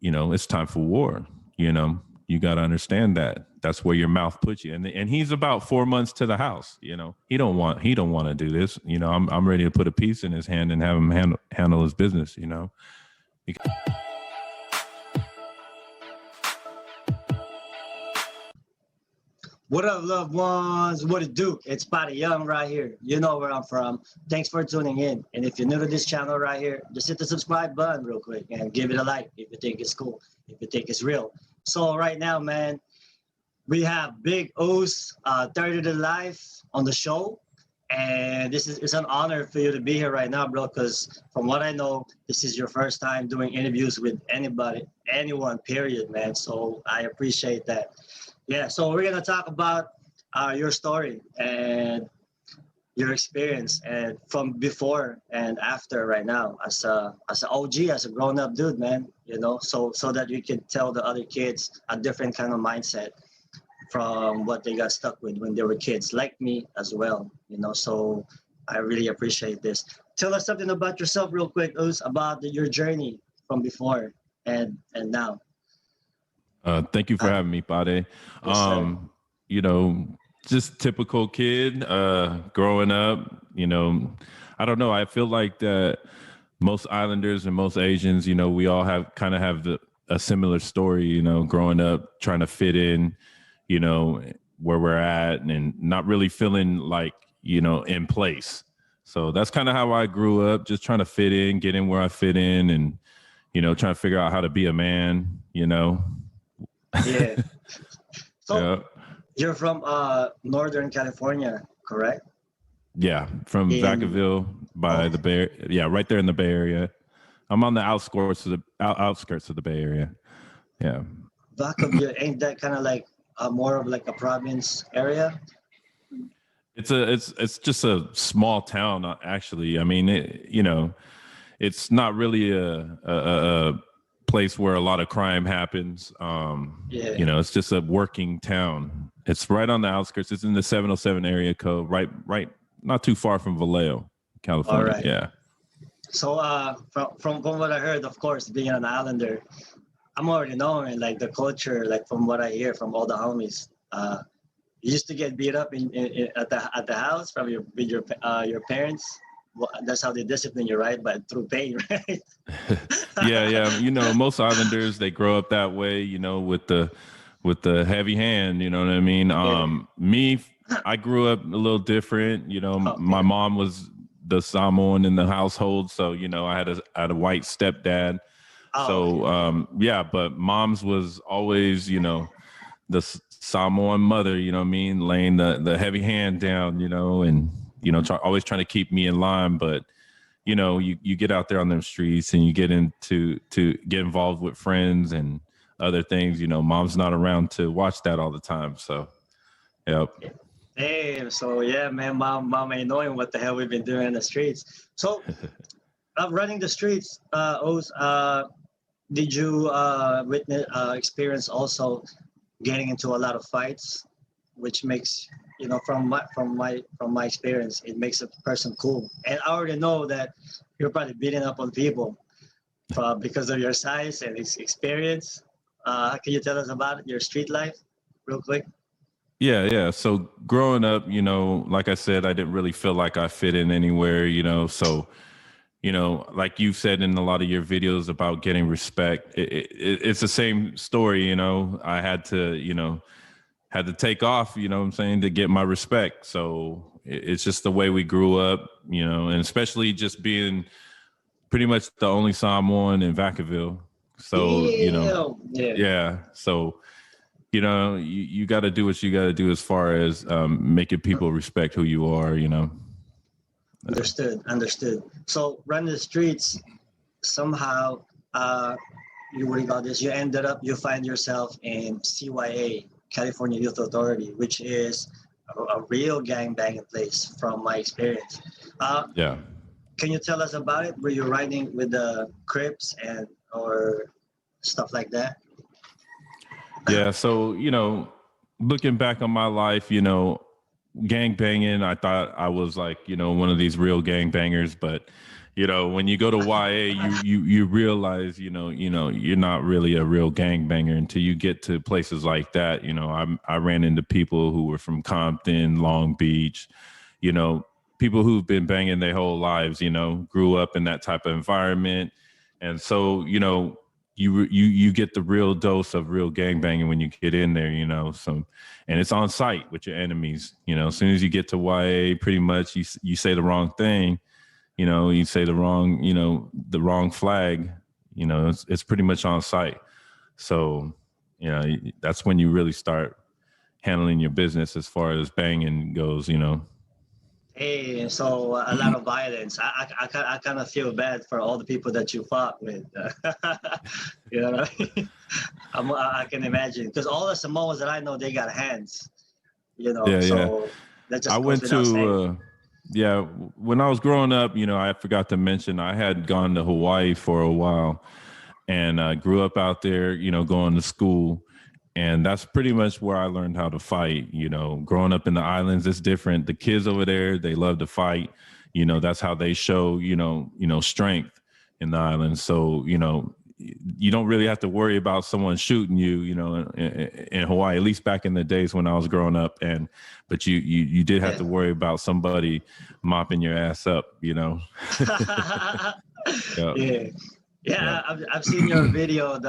it's time for war. You got to understand that. That's where your mouth puts you. And he's about 4 months to the house. He don't want to do this. I'm ready to put a piece in his hand and have him handle his business. Because What up, loved ones? What it do? It's Patty Young right here. You know where I'm from. Thanks for tuning in. And if you're new to this channel right here, just hit the subscribe button real quick and give it a like if you think it's cool, if you think it's real. So right now, man, we have Big Uso, 30 to Life on the show. And it's an honor for you to be here right now, bro, because from what I know, this is your first time doing interviews with anyone, period, man. So I appreciate that. Yeah, so we're gonna talk about your story and your experience, and from before and after right now as an OG, as a grown up dude, man. So that you can tell the other kids a different kind of mindset from what they got stuck with when they were kids, like me as well. So I really appreciate this. Tell us something about yourself, real quick, Uso, about your journey from before and now. Thank you for having me, Pade. Yes, Just typical kid, growing up, I don't know. I feel like that most Islanders and most Asians, we all have a similar story, growing up, trying to fit in, where we're at and not really feeling like, in place. So that's kind of how I grew up, just trying to fit in, get in where I fit in and, trying to figure out how to be a man, Yeah. So Yeah. you're from Northern California, correct? Yeah, from In Vacaville by the Bay. Yeah, right there in the Bay Area. I'm on the outskirts of the Bay Area. Yeah. Vacaville, ain't that kind of like more of like a province area? It's just a small town, actually. I mean, it's not really a place where a lot of crime happens. Yeah. It's just a working town. It's right on the outskirts. It's in the 707 area code, right, not too far from Vallejo, California. All right. Yeah. So from what I heard, of course, being an Islander, I'm already knowing like the culture, like from what I hear from all the homies. You used to get beat up at the house from your parents. Well, that's how they discipline you, right? But through pain, right? Yeah. Most Islanders, they grow up that way, with the heavy hand, you know what I mean? Yeah. Me, I grew up a little different. My Okay. mom was the Samoan in the household, so I had a white stepdad. Oh, So okay. but mom's was always, the Samoan mother, you know what I mean, laying the heavy hand down, and always trying to keep me in line. But you get out there on them streets and you get get involved with friends and other things. Mom's not around to watch that all the time. So, yep. Damn. So yeah, man, mom ain't knowing what the hell we've been doing in the streets. So running the streets, did you witness experience also getting into a lot of fights, which makes from my experience, it makes a person cool. And I already know that you're probably beating up on people because of your size and experience. Can you tell us about your street life, real quick? Yeah. So growing up, like I said, I didn't really feel like I fit in anywhere, so, like you said in a lot of your videos about getting respect, it's the same story, I had to take off, what I'm saying, to get my respect. So it's just the way we grew up, and especially just being pretty much the only Samoan in Vacaville. So, Yeah, yeah. yeah. So, you got to do what you got to do as far as making people respect who you are, Understood. So run the streets somehow. You worry about this. You find yourself in CYA, California Youth Authority, which is a real gang banging place from my experience. Yeah. Can you tell us about it? Were you riding with the Crips or stuff like that? Yeah. So, looking back on my life, gang banging, I thought I was like, one of these real gang bangers, but, When you go to YA, you realize, you're not really a real gangbanger until you get to places like that. I ran into people who were from Compton, Long Beach, people who've been banging their whole lives, grew up in that type of environment. And so, you get the real dose of real gangbanging when you get in there, and it's on site with your enemies. As soon as you get to YA, pretty much you say the wrong thing, you say the wrong flag, it's pretty much on site. So, that's when you really start handling your business as far as banging goes. Hey, so a lot of violence. I kind of feel bad for all the people that you fought with. You know, I can imagine because all the Samoans that I know, they got hands. So that I just goes went without saying. when I was growing up, I forgot to mention I had gone to Hawaii for a while and grew up out there, going to school. And that's pretty much where I learned how to fight. Growing up in the islands, it's different. The kids over there, they love to fight. That's how they show, strength in the islands. So, you don't really have to worry about someone shooting you, in Hawaii, at least back in the days when I was growing up. But you did have to worry about somebody mopping your ass up, Yeah. I've seen your video,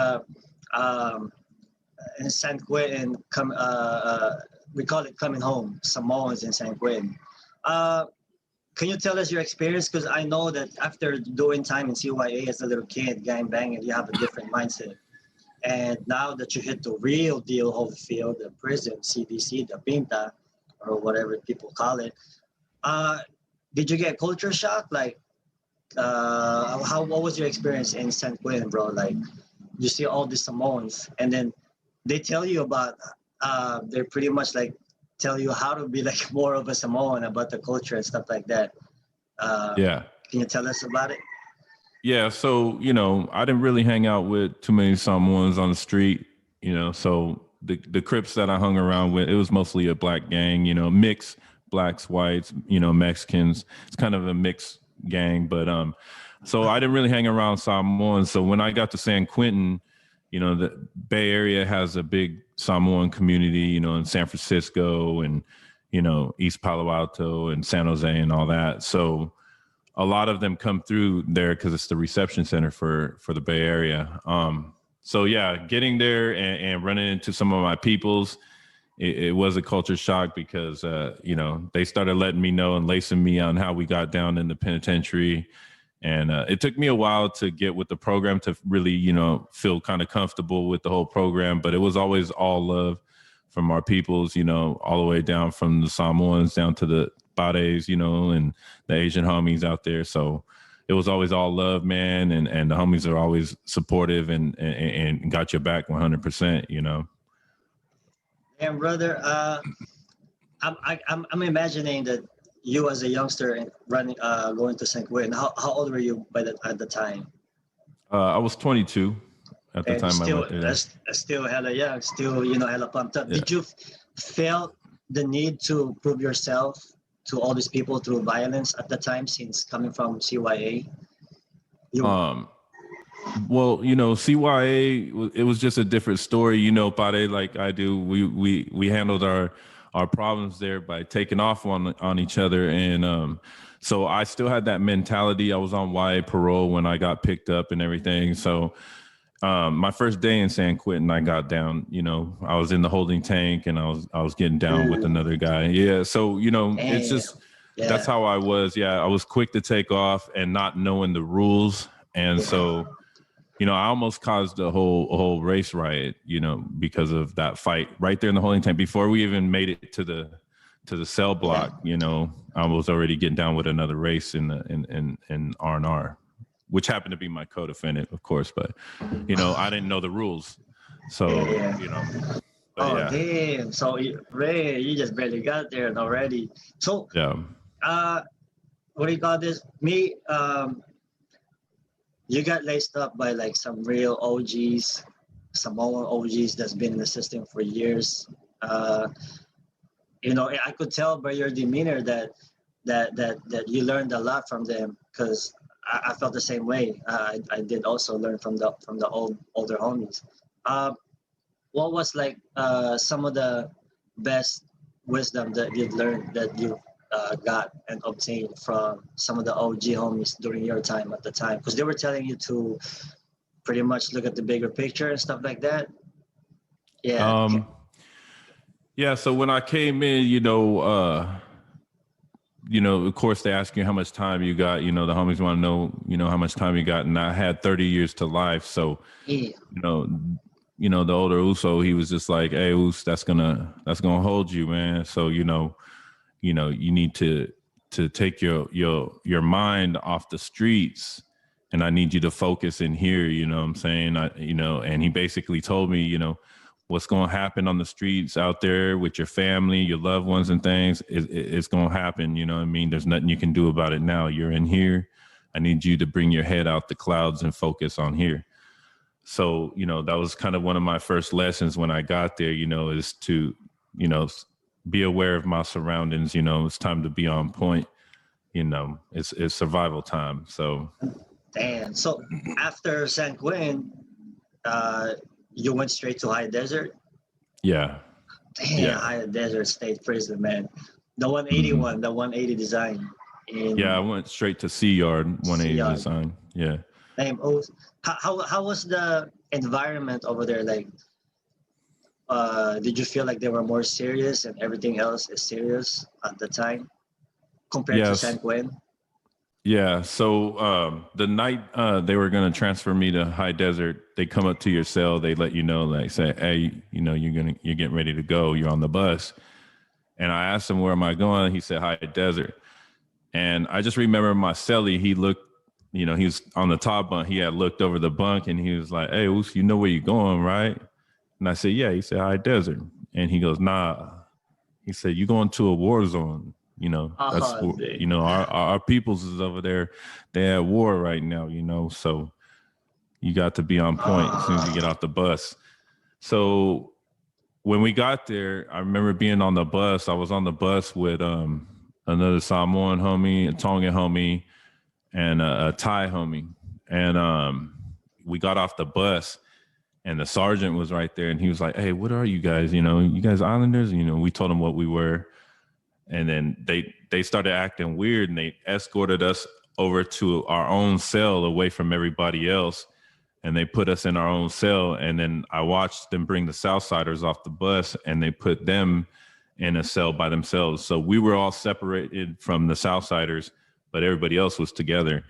in San Quentin, we call it coming home, Samoans in San Quentin. Can you tell us your experience? Because I know that after doing time in CYA as a little kid, gang banging, you have a different mindset. And now that you hit the real deal of the field, the prison, CDC, the Pinta, or whatever people call it, did you get culture shock? Like, what was your experience in San Quentin, bro? Like, you see all these Samoans, and then they tell you about, they're pretty much like tell you how to be like more of a Samoan, about the culture and stuff like that. Can you tell us about it? Yeah. So, I didn't really hang out with too many Samoans on the street, so the Crips that I hung around with, it was mostly a black gang, mix blacks, whites, Mexicans. It's kind of a mixed gang, but so I didn't really hang around Samoans. So when I got to San Quentin, the Bay Area has a big Samoan community, in San Francisco and, East Palo Alto and San Jose and all that. So a lot of them come through there because it's the reception center for the Bay Area. So yeah, getting there and running into some of my peoples, it was a culture shock because, they started letting me know and lacing me on how we got down in the penitentiary. And it took me a while to get with the program to really, feel kind of comfortable with the whole program. But it was always all love from our peoples, all the way down from the Samoans down to the Bades, and the Asian homies out there. So it was always all love, man. And the homies are always supportive and got your back 100%, And brother, I'm imagining that you as a youngster and going to St. Quentin. How old were you at the time? I was 22 at the And time still, I went there. that's still hella young, still, hella pumped up. Yeah. Did you feel the need to prove yourself to all these people through violence at the time, since coming from CYA? Well, CYA, it was just a different story, Pare, like I do. We handled our problems there by taking off on each other. And so I still had that mentality. I was on YA parole when I got picked up and everything. So my first day in San Quentin, I got down, I was in the holding tank and I was getting down with another guy. Yeah. So, it's just, that's how I was. Yeah. I was quick to take off and not knowing the rules. And so, I almost caused a whole race riot, because of that fight right there in the holding tank before we even made it to the cell block. I was already getting down with another race in R&R, which happened to be my co-defendant, of course, but I didn't know the rules. So, but yeah. Damn. So Ray, you just barely got there already. So what do you call this? Me, you got laced up by like some real OGs, Samoan OGs that's been in the system for years. I could tell by your demeanor that you learned a lot from them, because I felt the same way. I did also learn from the older homies. What was like some of the best wisdom that you've learned that you got and obtained from some of the OG homies during your time at the time? Because they were telling you to pretty much look at the bigger picture and stuff like that. Yeah. Yeah. So when I came in, of course they ask you how much time you got, the homies want to know, how much time you got. And I had 30 years to life. So, Yeah. The older Uso, he was just like, hey, Us, that's gonna hold you, man. So, you need to take your mind off the streets, and I need you to focus in here, you know what I'm saying? And he basically told me, what's going to happen on the streets out there with your family, your loved ones and things, it's going to happen. You know what I mean? There's nothing you can do about it now. You're in here. I need you to bring your head out the clouds and focus on here. So, that was kind of one of my first lessons when I got there, is to, be aware of my surroundings. It's time to be on point. It's survival time. So. Damn. So after San Quentin, you went straight to High Desert? Yeah. Damn, Yeah. High Desert State Prison, man. The 181, the 180 design. Yeah, I went straight to Sea Yard 180 Yard. design. Yeah. Damn. Oh, how was the environment over there? Like, did you feel like they were more serious and everything else is serious at the time compared to San Quentin? Yeah. So the night they were going to transfer me to High Desert, they come up to your cell. They let you know, like, say, hey, you're getting ready to go. You're on the bus. And I asked him, where am I going? He said, High Desert. And I just remember my cellie, he looked, he was on the top bunk. He had looked over the bunk and he was like, hey, Oos, you know where you're going, right? And I said, yeah. He said, High Desert. And he goes, nah. He said, you're going to a war zone. That's, our peoples is over there. They're at war right now, so you got to be on point as soon as you get off the bus. So when we got there, I remember being on the bus. I was on the bus with another Samoan homie, a Tongan homie, and a Thai homie. And we got off the bus and the sergeant was right there and he was like, hey, what are you guys? You guys islanders? We told him what we were. And then they started acting weird and they escorted us over to our own cell away from everybody else. And they put us in our own cell. And then I watched them bring the Southsiders off the bus and they put them in a cell by themselves. So we were all separated from the Southsiders, but everybody else was together.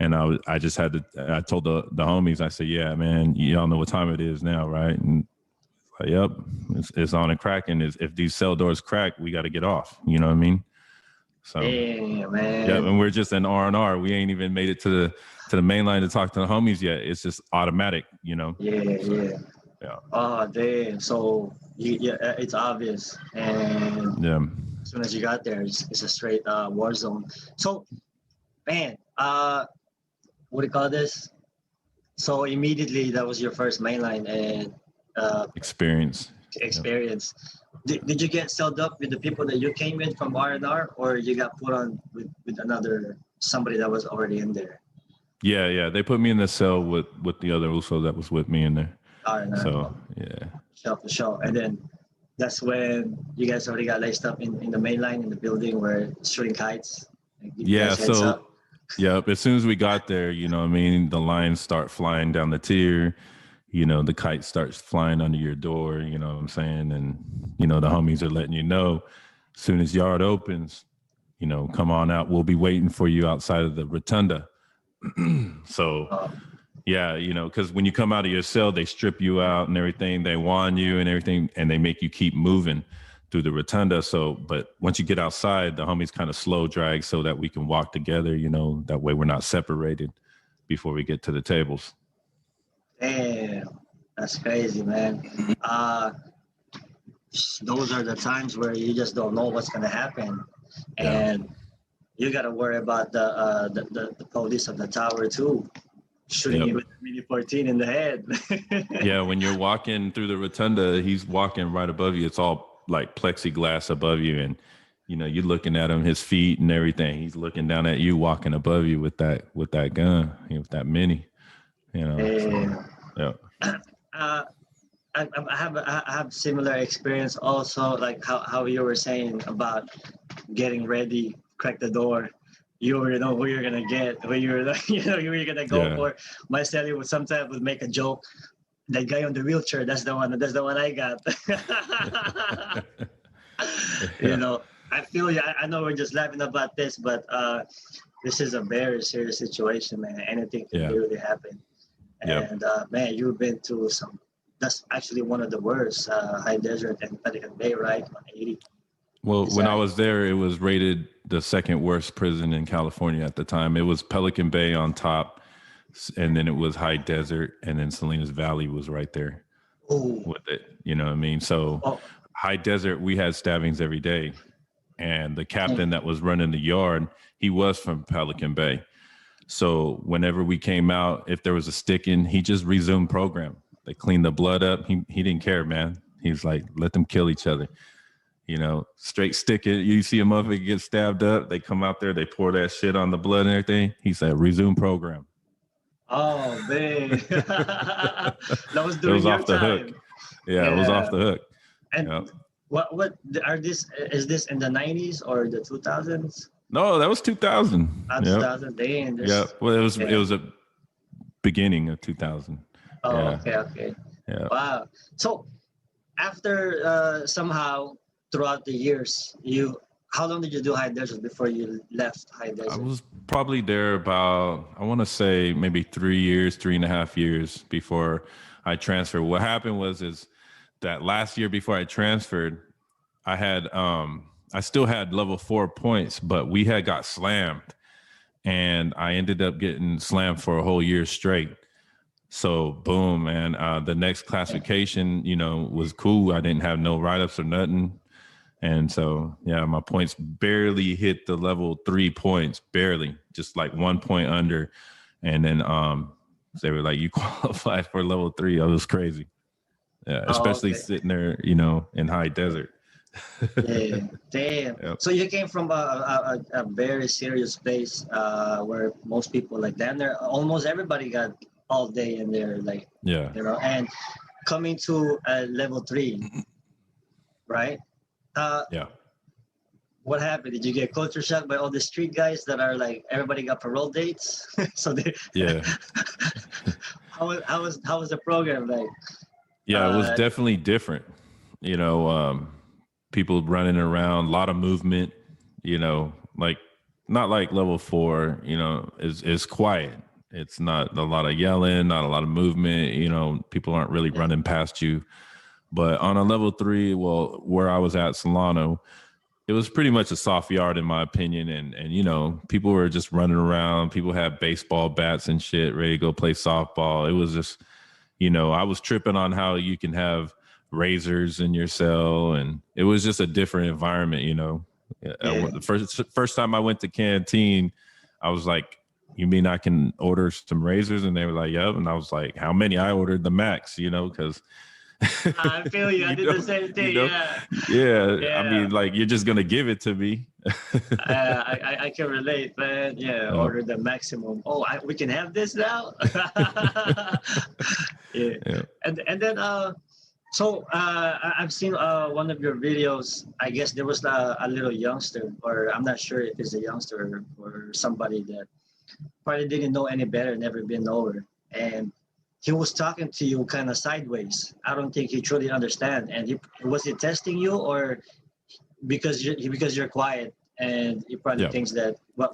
And I just had to, I told the homies, I said, yeah, man, y'all know what time it is now, right? And yep, it's on and cracking. If these cell doors crack, we got to get off. You know what I mean? So, damn, man. Yeah, and we're just in R&R. We ain't even made it to the main line to talk to the homies yet. It's just automatic, Yeah. Yeah. Oh, damn. So, it's obvious. And Yeah. as soon as you got there, it's a straight war zone. So, man, what do you call this? So immediately that was your first mainline and experience. Did you get celled up with the people that you came in from R&R, or you got put on with somebody that was already in there? Yeah. They put me in the cell with the other Uso that was with me in there. R&R. So yeah. For sure. And then that's when you guys already got laced up in the main line in the building where shooting kites. Yeah. So yep. As soon as we got there, the lines start flying down the tier. The kite starts flying under your door, you know what I'm saying? And, the homies are letting you know, as soon as yard opens, come on out. We'll be waiting for you outside of the rotunda. So, yeah, because when you come out of your cell, they strip you out and everything. They wand you and everything, and they make you keep moving through the rotunda. So, but once you get outside, the homies kind of slow drag so that we can walk together, that way we're not separated before we get to the tables. Damn, that's crazy, man. Those are the times where you just don't know what's gonna happen, and you gotta worry about the police of the tower too, shooting you with the Mini 14 in the head. Yeah, when you're walking through the rotunda, he's walking right above you. It's all like plexiglass above you, and You know, you're looking at him, his feet and everything. He's looking down at you, walking above you with that gun, with that mini. You know, so And yeah, uh, I have similar experience also, like how you were saying about getting ready, crack the door. You already know who you're gonna get, who you're who you're gonna go yeah, for. My celly would sometimes would make a joke. That guy on the wheelchair, that's the one. That's the one I got. yeah, I feel you. I know we're just laughing about this, but this is a very serious situation, man. Anything can yeah, literally happen. yep. And man, you've been through some. That's actually one of the worst, high desert and Pelican Bay, right? 180. Well, Is when I that? was there, it was rated the second worst prison in California at the time. It was Pelican Bay on top, and then it was High Desert, and then Salinas Valley was right there Oh, with it. You know what I mean? So oh, High Desert, we had stabbings every day, and the mm. captain that was running the yard, he was from Pelican Bay. So whenever we came out, if there was a sticking, he just resumed program. They cleaned the blood up. He didn't care, man. He was like, let them kill each other. You know, straight stick it. You see a motherfucker get stabbed up, they come out there, they pour that shit on the blood and everything. He said, resume program. Oh, man. That was It during was your off the hook. time. Yeah, it was off Yeah. the hook. And Yeah. what are this? Is this in the 90s or the 2000s? No, that was 2000. Yep. 2000. Damn. Yeah. This. Well, it Yeah. was a beginning of 2000. Oh, Yeah. okay, okay. Yeah. Wow. So after somehow throughout the years, how long did you do high desert before you left high I desert? was probably there about, I want to say maybe 3 years, 3.5 years before I transferred. What happened is that last year before I transferred, I had I still had level 4 points, but we had got slammed, and I ended up getting slammed for a whole year straight. So boom, man. The next classification, was cool. I didn't have no write-ups or nothing. And so, yeah, my points barely hit the level 3 points, barely, just like 1 point under. And then they were like, you qualified for level 3. That was crazy. Yeah, Oh, especially okay. sitting there, in high desert. Yeah, damn. Yep. So you came from a very serious place where most people like damn there almost everybody got all day in there, like Yeah. and coming to level 3, right? Uh, Yeah. what happened? Did you get culture shock by all the street guys that are like everybody got parole dates? So they Yeah. how was the program like? Yeah. It was Uh, definitely different. People running around, a lot of movement, like not like level 4, is quiet. It's not a lot of yelling, not a lot of movement, people aren't really running past you. But on a level 3, well, where I was at Solano, it was pretty much a soft yard in my opinion. And people were just running around. People had baseball bats and shit ready to go play softball. It was just, I was tripping on how you can have razors in your cell, and it was just a different environment. yeah. The first time I went to Canteen, I was like, you mean I can order some razors? And they were like, yep. And I was like, how many? I ordered the max, because I feel you. I did the same thing. Yeah, yeah. I yeah. mean, like, you're just gonna give it to me. I can relate, man. Yeah, Uh, order the maximum. Oh, we can have this now. Yeah, yeah, and then so I've seen one of your videos. I guess there was a little youngster, or I'm not sure if it's a youngster or somebody that probably didn't know any better, never been over, and he was talking to you kind of sideways. I don't think he truly understand. And was he testing you, or because you're quiet and he probably yeah. thinks that what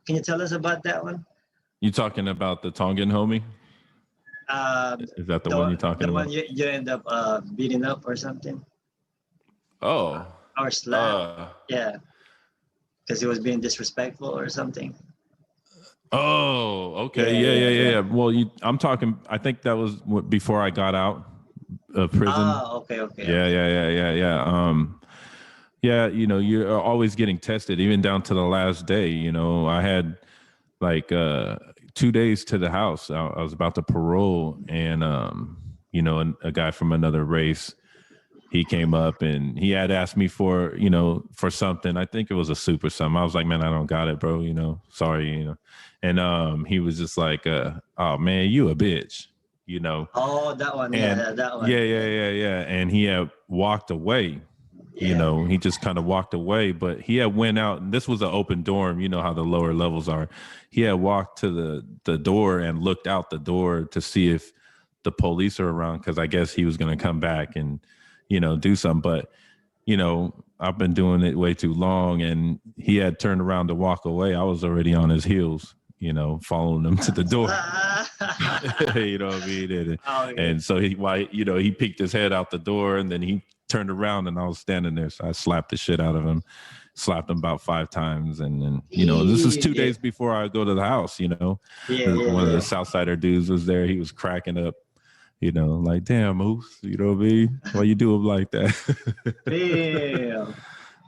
can you tell us about that one? You talking about the Tongan homie? Um, Is that the one the you're talking the one about? you end up beating up or something Oh, or slap? uh, Yeah, because he was being disrespectful or something. oh, okay, Yeah, yeah, yeah, yeah, yeah, yeah. yeah. Well, I'm talking. I think that was before I got out of prison. Ah, okay, okay, Yeah, okay. yeah, yeah, yeah, yeah. Yeah, you're always getting tested, even down to the last day. I had like 2 days to the house. I was about to parole, and a guy from another race, he came up and he had asked me for, for something. I think it was a soup or something. I was like, man, I don't got it, bro. Sorry, And he was just like, oh man, you a bitch, Oh, that one. And Yeah, that one. yeah. And he had walked away. Yeah. He just kind of walked away, but he had went out, and this was an open dorm. You know how the lower levels are. He had walked to the door and looked out the door to see if the police are around, because I guess he was going to come back and, do something. But, I've been doing it way too long, and he had turned around to walk away. I was already on his heels, following him to the door. You know what I mean? And so he peeked his head out the door, and then he turned around, and I was standing there. So I slapped the shit out of him, slapped him about 5 times. And then, this is 2 days before I go to the house, one of the Southsider dudes was there. He was cracking up, like, damn, Moose, you know what I mean? Why you do him like that? Damn.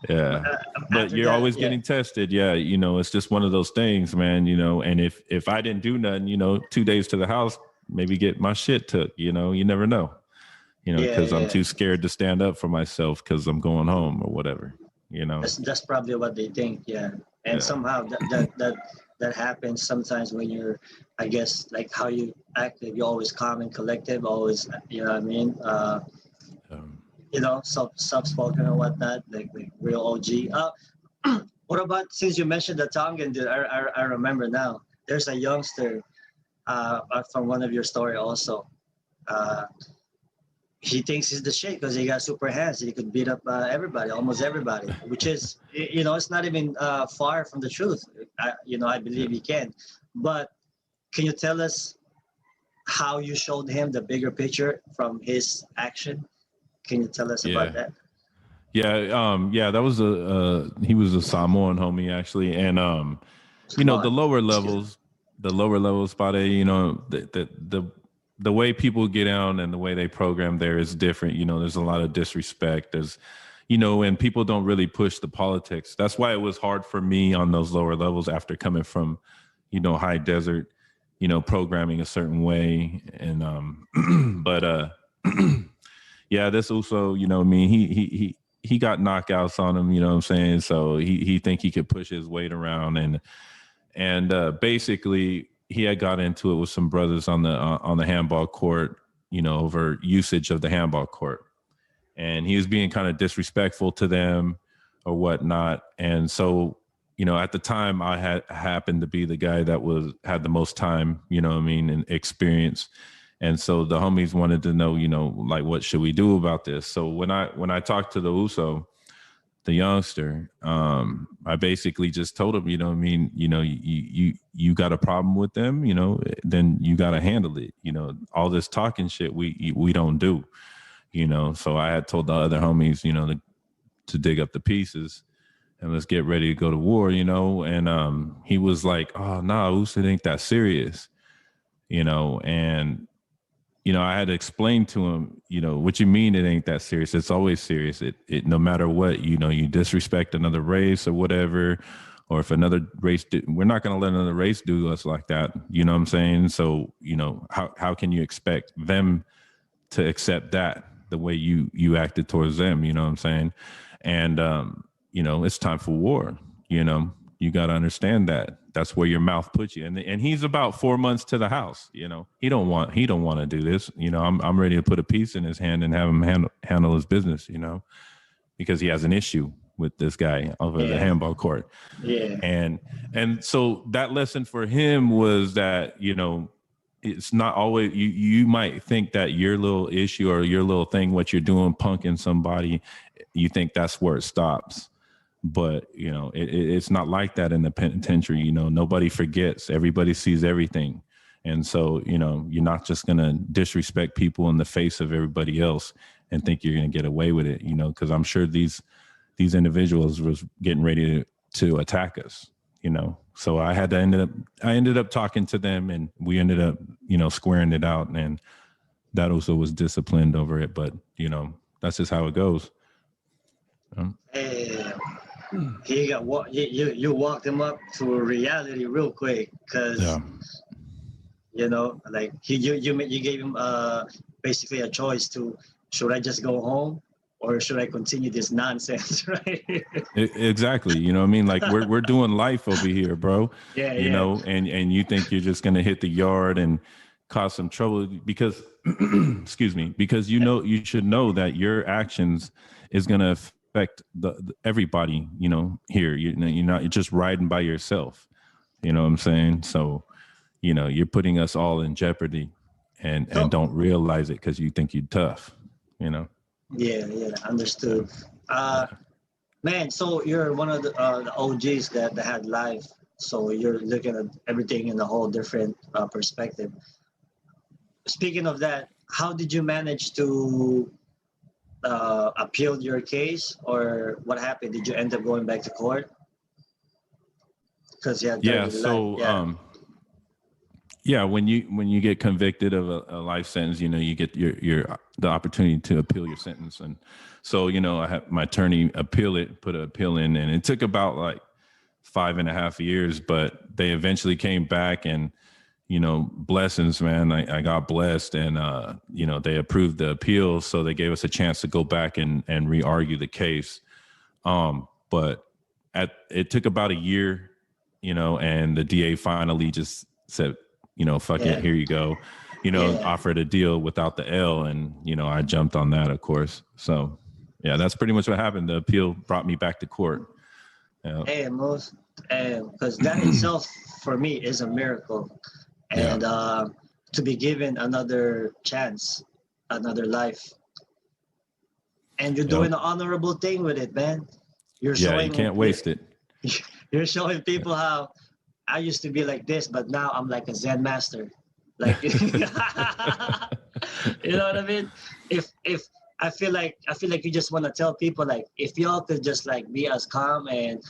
Yeah. But you're always getting tested. Yeah. It's just one of those things, man, and if I didn't do nothing, 2 days to the house, maybe get my shit took, you never know. Because I'm too scared to stand up for myself because I'm going home or whatever, That's probably what they think, yeah. And somehow that happens sometimes when you're, I guess, like how you act, you're always calm and collective, always, you know what I mean? Soft-spoken or whatnot, like real OG. What about, since you mentioned the Tongan dude, I remember now, there's a youngster from one of your story also. He thinks he's the shit because he got super hands. He could beat up everybody, almost everybody, which is, it's not even far from the truth. I believe he can. But can you tell us how you showed him the bigger picture from his action? Can you tell us about that? Yeah, that was he was a Samoan homie actually, and the lower levels, Spade, the way people get down and the way they program there is different. There's a lot of disrespect. There's, and people don't really push the politics. That's why it was hard for me on those lower levels after coming from, high desert, programming a certain way. And, but, yeah, this also, he got knockouts on him, you know what I'm saying? So he think he could push his weight around, and basically he had got into it with some brothers on the handball court, over usage of the handball court. And he was being kind of disrespectful to them or whatnot. And so, at the time I happened to be the guy that had the most time, and experience. And so the homies wanted to know, like, what should we do about this? So when I talked to the Uso, the youngster, I basically just told him, you got a problem with them, then you got to handle it. All this talking shit, we don't do, so I had told the other homies, to dig up the pieces and let's get ready to go to war, and he was like, oh, nah, Uso, it ain't that serious, and I had to explain to him, what you mean it ain't that serious? It's always serious. It no matter what, you disrespect another race or whatever, or if another race, we're not going to let another race do us like that. You know what I'm saying? So, how can you expect them to accept that the way you acted towards them? You know what I'm saying? And, it's time for war. You got to understand that. That's where your mouth puts you. And he's about 4 months to the house. He don't want to do this. I'm ready to put a piece in his hand and have him handle his business, because he has an issue with this guy over the handball court. Yeah. And so that lesson for him was that, it's not always, you might think that your little issue or your little thing, what you're doing, punking somebody, you think that's where it stops. But, it's not like that in the penitentiary. Nobody forgets. Everybody sees everything. And so, you're not just going to disrespect people in the face of everybody else and think you're going to get away with it, because I'm sure these individuals was getting ready to attack us, So I ended up talking to them, and we ended up, squaring it out. And that also was disciplined over it. But, that's just how it goes. You walked him up to reality real quick, because like you gave him basically a choice to, should I just go home or should I continue this nonsense right here? Exactly. You know what I mean? Like we're doing life over here, bro. Yeah, You yeah. know, and you think you're just gonna hit the yard and cause some trouble because excuse me, because you should know that your actions is gonna affect everybody, you know, here. You're just riding by yourself. You know what I'm saying? So, you know, you're putting us all in jeopardy and So don't realize it because you think you're tough, you know? yeah, yeah, understood. Yeah. Man, so you're one of the OGs that had live. So you're looking at everything in a whole different perspective. Speaking of that, how did you manage to appeal your case, or what happened? Did you end up going back to court? Because you had Yeah. 30 life. So, Yeah, yeah, when you get convicted of a life sentence, you know, you get your the opportunity to appeal your sentence. And so, you know, I had my attorney put an appeal in, and it took about like 5.5 years, but they eventually came back and, you know, blessings, man. I got blessed, and you know, they approved the appeal, so they gave us a chance to go back and re-argue the case. But it took about a year, you know, and the DA finally just said, you know, fuck it, yeah, here you go, you know, yeah. offered a deal without the L, and you know, I jumped on that, of course. So, yeah, that's pretty much what happened. The appeal brought me back to court. Yeah, Hey, most, because that itself for me is a miracle, yeah, and to be given another chance, another life, and you're yep, doing an honorable thing with it, man. You're yeah. You showing can't waste it. you're showing people how I used to be like this, but now I'm like a Zen master. Like you know what I mean? If I feel like you just want to tell people, like, if y'all could just like be as calm and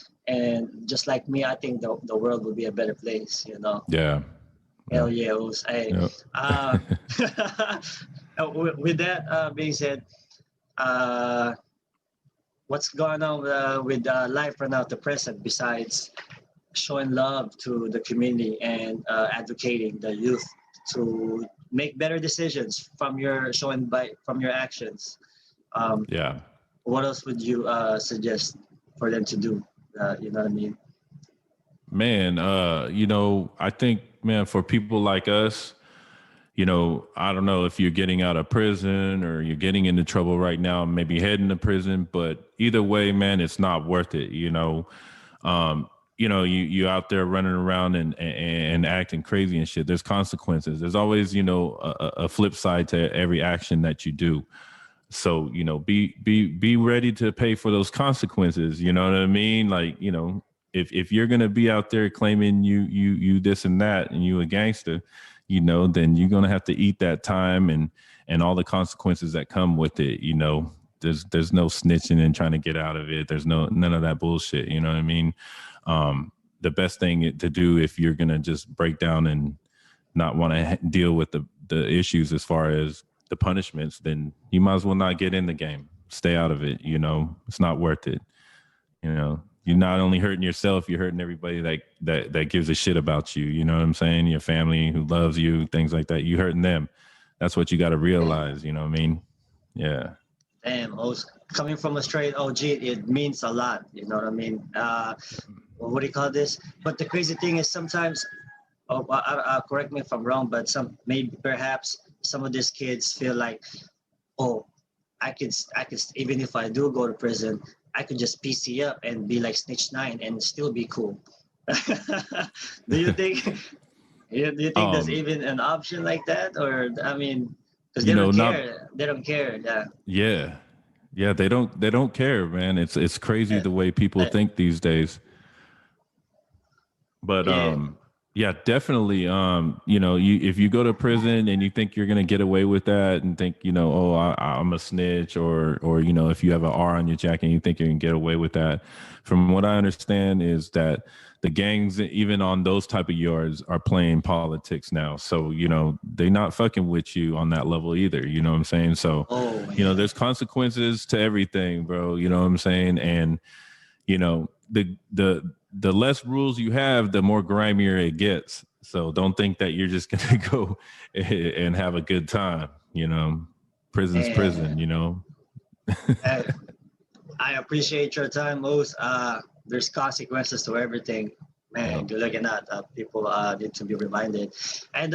just like me, I think the world would be a better place, you know. Yeah, Hell yeah, yeah, it was, hey. yep. Uh, with that being said, uh, what's going on with life right now to present besides showing love to the community and advocating the youth to make better decisions from your actions. Um, Yeah. what else would you suggest for them to do? You know what I mean? Man, you know, I think, man, for people like us, you know, I don't know if you're getting out of prison or you're getting into trouble right now, maybe heading to prison, but either way, man, it's not worth it. Um, you out there running around and acting crazy and shit. There's consequences. There's always, you know, a flip side to every action that you do. So, you know, be ready to pay for those consequences. You know what I mean? Like, you know, if you're gonna be out there claiming you this and that and you a gangster, you know, then you're gonna have to eat that time and all the consequences that come with it. You know, there's no snitching and trying to get out of it. There's none of that bullshit. You know what I mean? The best thing to do if you're gonna just break down and not want to deal with the issues as far as the punishments, then you might as well not get in the game. Stay out of it. You know, it's not worth it. You know, you're not only hurting yourself, you're hurting everybody that gives a shit about you. You know what I'm saying? Your family who loves you, things like that. You hurting them. That's what you got to realize. You know what I mean? Yeah. Damn, coming from a straight OG, it means a lot. You know what I mean? What do you call this? But the crazy thing is sometimes, correct me if I'm wrong, but maybe perhaps some of these kids feel like, oh, I could even if I do go to prison, I could just PC up and be like Snitch Nine and still be cool. do you think? Do you think there's Um, even an option like that, or I mean, because they you know, don't not care. They don't care. Yeah. yeah. Yeah, they don't care, man. It's crazy Uh, the way people uh, think these days. But yeah. yeah, definitely. You know, if you go to prison and you think you're gonna get away with that and think, you know, oh, I'm a snitch, or you know, if you have an R on your jacket and you think you can get away with that, from what I understand is that the gangs, even on those type of yards, are playing politics now. So, you know, they not fucking with you on that level either. You know what I'm saying? So, Oh you know, yeah. there's consequences to everything, bro. You know what I'm saying? And you know, the less rules you have, the more grimier it gets. So don't think that you're just gonna go and have a good time. You know, prison's prison. And You know. Hey, I appreciate your time, Moose. There's consequences to everything. Yep. Man, you're looking at people need to be reminded. And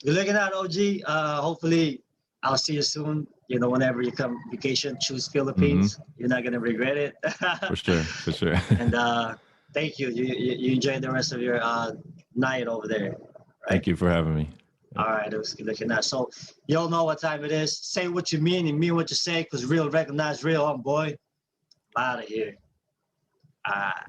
you're looking at OG. Hopefully, I'll see you soon. You know, whenever you come vacation, choose Hmm. Philippines. You're not gonna regret it. For sure. For sure. And thank you. You enjoy the rest of your night over there, right? Thank you for having me. All right, it was good looking at. So you all know what time it is. Say what you mean and mean what you say, because real recognize real, boy. I'm out of here. All right.